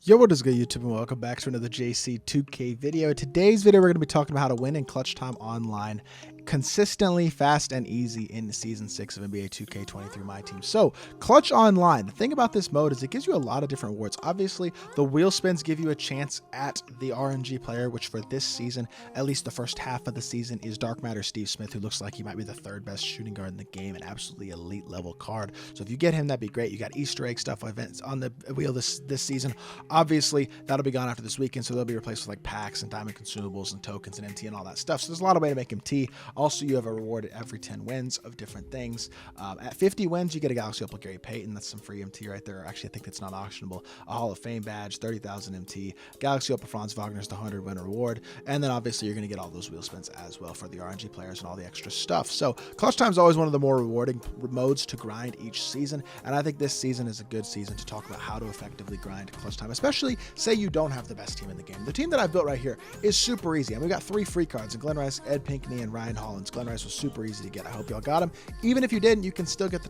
Yo, what is good, YouTube, and welcome back to another JC2K video. In today's video, we're going to be talking about how to win in clutch time online consistently, fast, and easy in Season 6 of NBA 2K23 MyTEAM. So, clutch online. The thing about this mode is it gives you a lot of different rewards. Obviously, the wheel spins give you a chance at the RNG player, which for this season, at least the first half of the season, is Dark Matter Steve Smith, who looks like he might be the third best shooting guard in the game, an absolutely elite level card. So if you get him, that'd be great. You got Easter egg stuff events on the wheel this season. Obviously, that'll be gone after this weekend, so they'll be replaced with like packs and diamond consumables and tokens and MT and all that stuff. So there's a lot of way to make him T. Also, you have a reward at every 10 wins of different things. At 50 wins, you get a Galaxy Opal Gary Payton. That's some free MT right there. Actually, I think that's not auctionable. A Hall of Fame badge, 30,000 MT. Galaxy Opal Franz Wagner's the 100 win reward. And then obviously, you're going to get all those wheel spins as well for the RNG players and all the extra stuff. So clutch time is always one of the more rewarding modes to grind each season. And I think this season is a good season to talk about how to effectively grind clutch time, especially say you don't have the best team in the game. The team that I've built right here is super easy. And we got 3 free cards in Glenn Rice, Ed Pinckney, and Ryan Hollins. Glenn Rice was super easy to get. I hope y'all got him. Even if you didn't, you can still get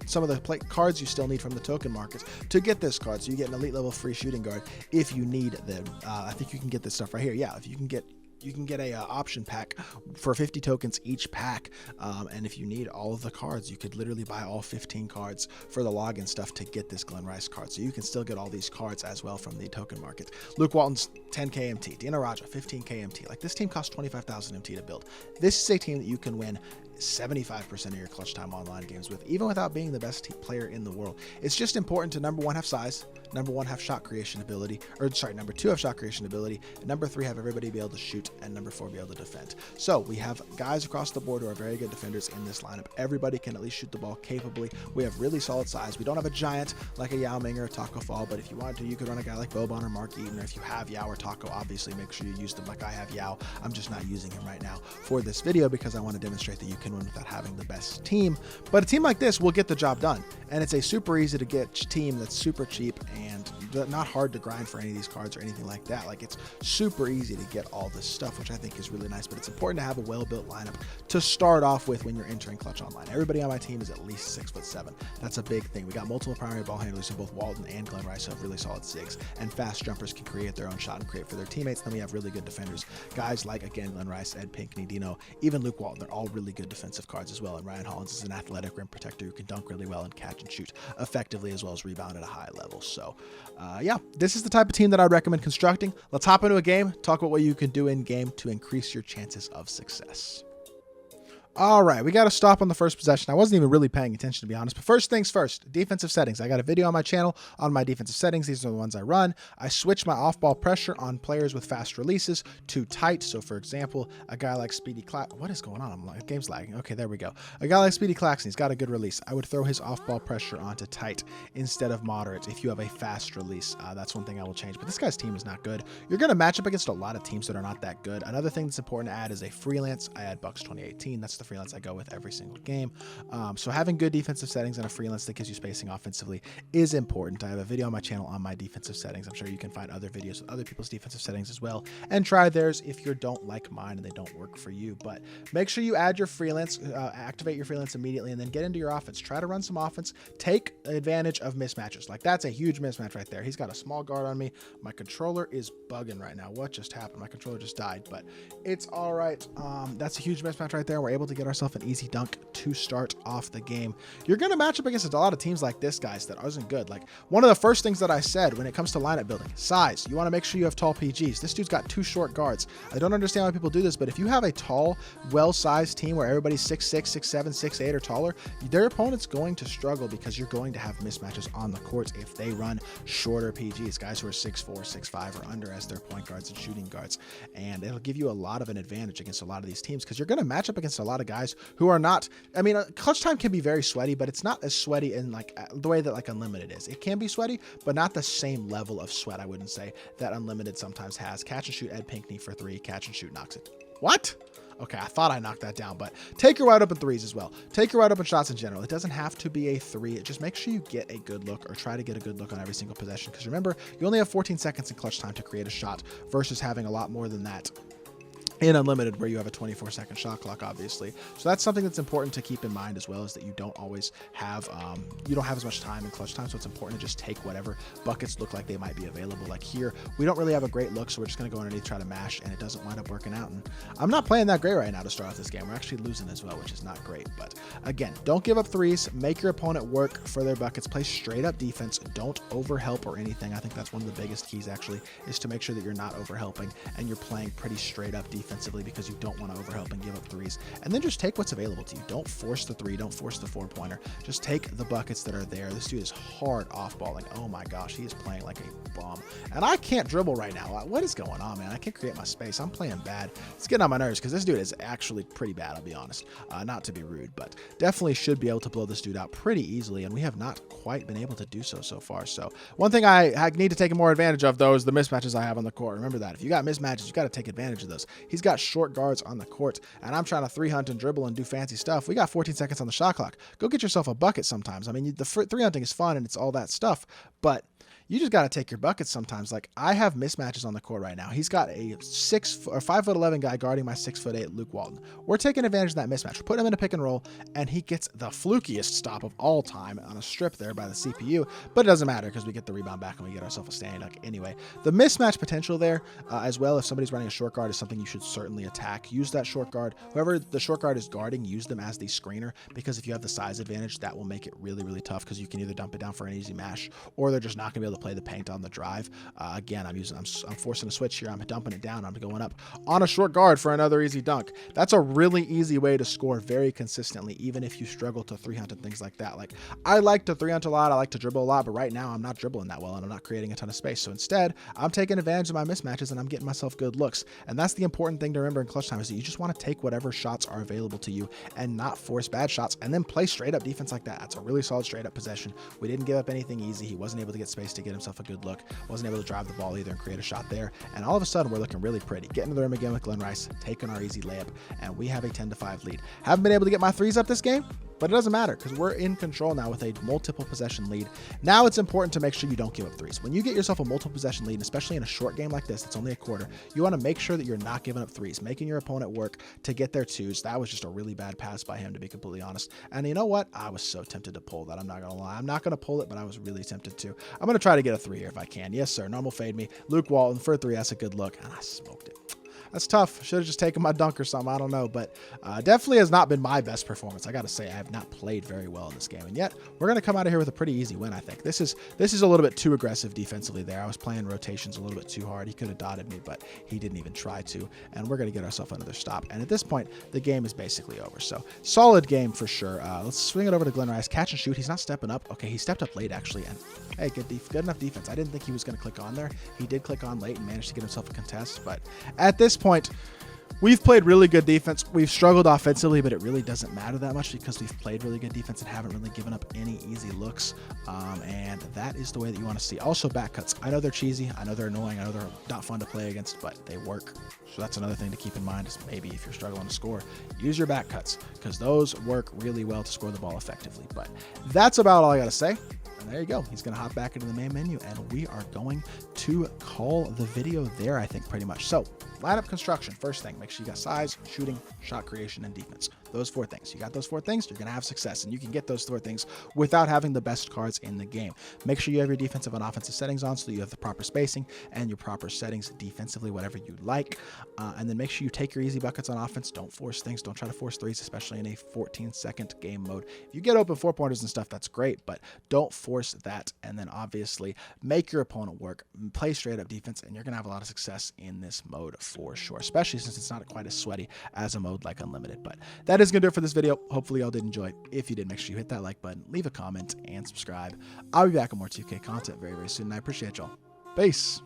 some of the cards you still need from the token markets to get this card. So you get an elite level free shooting guard if you need them. I think you can get this stuff right here. Yeah, if you can get a option pack for 50 tokens each pack, and if you need all of the cards, you could literally buy all 15 cards for the login stuff to get this Glenn Rice card. So you can still get all these cards as well from the token market. Luke Walton's 10k MT, Dina Raja 15k MT. Like, this team costs 25,000 MT to build. This is a team that you can win 75% of your clutch time online games with, even without being the best player in the world. It's just important to, number 1, have size, number 1, have shot creation ability, number 2, have shot creation ability, and number 3, have everybody be able to shoot, and number 4, be able to defend. So we have guys across the board who are very good defenders in this lineup. Everybody can at least shoot the ball capably. We have really solid size. We don't have a giant like a Yao Ming or a Taco Fall, but if you wanted to, you could run a guy like Boban or Mark Eaton, or if you have Yao or Taco, obviously make sure you use them like I have Yao. I'm just not using him right now for this video because I want to demonstrate that you can win without having the best team. But a team like this will get the job done, and it's a super easy to get team that's super cheap and not hard to grind for any of these cards or anything like that. Like, it's super easy to get all this stuff, which I think is really nice. But it's important to have a well-built lineup to start off with when you're entering clutch online. Everybody on my team is at least 6'7". That's a big thing. We got multiple primary ball handlers, so both Walton and Glenn Rice have really solid sigs, and fast jumpers can create their own shot and create for their teammates. Then we have really good defenders, guys like, again, Glenn Rice, Ed Pinckney, Dino, even Luke Walton. They're all really good defensive cards as well. And Ryan Hollins is an athletic rim protector who can dunk really well and catch and shoot effectively, as well as rebound at a high level. So yeah, this is the type of team that I'd recommend constructing. Let's hop into a game, talk about what you can do in game to increase your chances of success. All right, we got to stop on the first possession. I wasn't even really paying attention, to be honest. But first things first, defensive settings. I got a video on my channel on my defensive settings. These are the ones I run. I switch my off-ball pressure on players with fast releases to tight. So, for example, a guy like Speedy Claxton. What is going on? Game's lagging. Okay, there we go. A guy like Speedy Claxton, he's got a good release. I would throw his off-ball pressure onto tight instead of moderate if you have a fast release. That's one thing I will change. But this guy's team is not good. You're going to match up against a lot of teams that are not that good. Another thing that's important to add is a freelance. I add Bucks 2018. That's the freelance I go with every single game. So having good defensive settings and a freelance that gives you spacing offensively is important. I have a video on my channel on my defensive settings. I'm sure you can find other videos with other people's defensive settings as well, and try theirs if you don't like mine and they don't work for you. But make sure you add your freelance, activate your freelance immediately, and then get into your offense. Try to run some offense. Take advantage of mismatches. Like, that's a huge mismatch right there. He's got a small guard on me. My controller is bugging right now. What just happened? My controller just died, but it's all right. That's a huge mismatch right there. We're able to get ourselves an easy dunk to start off the game. You're going to match up against a lot of teams like this, guys, that isn't good. Like, one of the first things that I said when it comes to lineup building, size. You want to make sure you have tall PGs. This dude's got 2 short guards. I don't understand why people do this, but if you have a tall, well-sized team where everybody's 6'6", 6'7", 6'8", or taller, their opponent's going to struggle because you're going to have mismatches on the court if they run shorter PGs, guys who are 6'4", 6'5", or under as their point guards and shooting guards. And it'll give you a lot of an advantage against a lot of these teams because you're going to match up against a lot of guys who are not, I mean, clutch time can be very sweaty, but it's not as sweaty in like the way that like Unlimited is. It can be sweaty, but not the same level of sweat, I wouldn't say, that Unlimited sometimes has. Catch and shoot Ed Pinckney for 3, catch and shoot knocks it. What? Okay, I thought I knocked that down, but take your wide open threes as well. Take your wide open shots in general. It doesn't have to be a 3. Just make sure you get a good look, or try to get a good look on every single possession, because remember, you only have 14 seconds in clutch time to create a shot versus having a lot more than that in Unlimited, where you have a 24-second shot clock, obviously. So that's something that's important to keep in mind, as well as that you don't always have, you don't have as much time in clutch time. So it's important to just take whatever buckets look like they might be available. Like here, we don't really have a great look, so we're just going to go underneath, try to mash, and it doesn't wind up working out. And I'm not playing that great right now to start off this game. We're actually losing as well, which is not great. But again, don't give up threes. Make your opponent work for their buckets. Play straight up defense. Don't overhelp or anything. I think that's one of the biggest keys, actually, is to make sure that you're not overhelping and you're playing pretty straight up defensively, because you don't want to overhelp and give up threes. And then just take what's available to you. Don't force the three. Don't force the 4-pointer. Just take the buckets that are there. This dude is hard off balling. Oh my gosh, he is playing like a bomb. And I can't dribble right now. What is going on, man? I can't create my space. I'm playing bad. It's getting on my nerves because this dude is actually pretty bad, I'll be honest. Not to be rude, but definitely should be able to blow this dude out pretty easily, and we have not quite been able to do so far. So one thing I need to take more advantage of, though, is the mismatches I have on the court. Remember that. If you got mismatches, you got to take advantage of those. He's got short guards on the court, and I'm trying to 3-hunt and dribble and do fancy stuff. We got 14 seconds on the shot clock. Go get yourself a bucket sometimes. I mean, the 3-hunting is fun and it's all that stuff, but you just got to take your buckets sometimes. Like, I have mismatches on the court right now. He's got a 5'11" guy guarding my 6'8" Luke Walton. We're taking advantage of that mismatch. We're putting him in a pick and roll, and he gets the flukiest stop of all time on a strip there by the CPU, but it doesn't matter because we get the rebound back and we get ourselves a standing dunk anyway. The mismatch potential there as well, if somebody's running a short guard, is something you should certainly attack. Use that short guard. Whoever the short guard is guarding, use them as the screener, because if you have the size advantage, that will make it really, really tough, because you can either dump it down for an easy mash, or they're just not going to be able to play the paint on the drive. Again, I'm forcing a switch here. I'm dumping it down. I'm going up on a short guard for another easy dunk. That's a really easy way to score very consistently, even if you struggle to 3-hunt and things like that. Like, I like to 3-hunt a lot. I like to dribble a lot, but right now I'm not dribbling that well and I'm not creating a ton of space. So instead, I'm taking advantage of my mismatches and I'm getting myself good looks. And that's the important thing to remember in clutch time, is that you just want to take whatever shots are available to you and not force bad shots, and then play straight up defense like that. That's a really solid straight up possession. We didn't give up anything easy. He wasn't able to get space to get himself a good look. Wasn't able to drive the ball either and create a shot there. And all of a sudden, we're looking really pretty. Getting to the rim again with Glenn Rice, taking our easy layup, and we have a 10-5 lead. Haven't been able to get my threes up this game, but it doesn't matter because we're in control now with a multiple possession lead. Now it's important to make sure you don't give up threes. When you get yourself a multiple possession lead, especially in a short game like this, it's only a quarter, you want to make sure that you're not giving up threes, making your opponent work to get their twos. That was just a really bad pass by him, to be completely honest. And you know what? I was so tempted to pull that. I'm not going to lie. I'm not going to pull it, but I was really tempted to. I'm going to try to get a 3 here if I can. Yes, sir. Normal fade me. Luke Walton for a 3. That's a good look. And I smoked it. That's tough. Should have just taken my dunk or something. I don't know, but definitely has not been my best performance. I got to say, I have not played very well in this game, and yet we're going to come out of here with a pretty easy win. I think this is a little bit too aggressive defensively there. I was playing rotations a little bit too hard. He could have dotted me, but he didn't even try to, and we're going to get ourselves another stop. And at this point, the game is basically over. So solid game for sure. Let's swing it over to Glenn Rice. Catch and shoot. He's not stepping up. Okay, he stepped up late actually, and hey, good enough defense. I didn't think he was going to click on there. He did click on late and managed to get himself a contest, but at this point, we've played really good defense. We've struggled offensively, but it really doesn't matter that much because we've played really good defense and haven't really given up any easy looks. And that is the way that you want to see. Also, back cuts. I know they're cheesy. I know they're annoying. I know they're not fun to play against, but they work. So that's another thing to keep in mind, is maybe if you're struggling to score, use your back cuts, because those work really well to score the ball effectively. But that's about all I got to say. And there you go. He's going to hop back into the main menu, and we are going to call the video there, I think, pretty much. So, lineup construction. First thing, make sure you got size, shooting, shot creation, and defense. Those 4 things. You got those 4 things, you're going to have success, and you can get those 4 things without having the best cards in the game. Make sure you have your defensive and offensive settings on so that you have the proper spacing and your proper settings defensively, whatever you like. And then make sure you take your easy buckets on offense. Don't force things. Don't try to force threes, especially in a 14-second game mode. If you get open 4-pointers and stuff, that's great, but don't force that. And then obviously make your opponent work, play straight up defense, and you're going to have a lot of success in this mode for sure, especially since it's not quite as sweaty as a mode like Unlimited. But that is going to do it for this video. Hopefully y'all did enjoy. If you did, make sure you hit that like button, leave a comment, and subscribe. I'll be back with more 2K content very, very soon, and I appreciate y'all. Peace.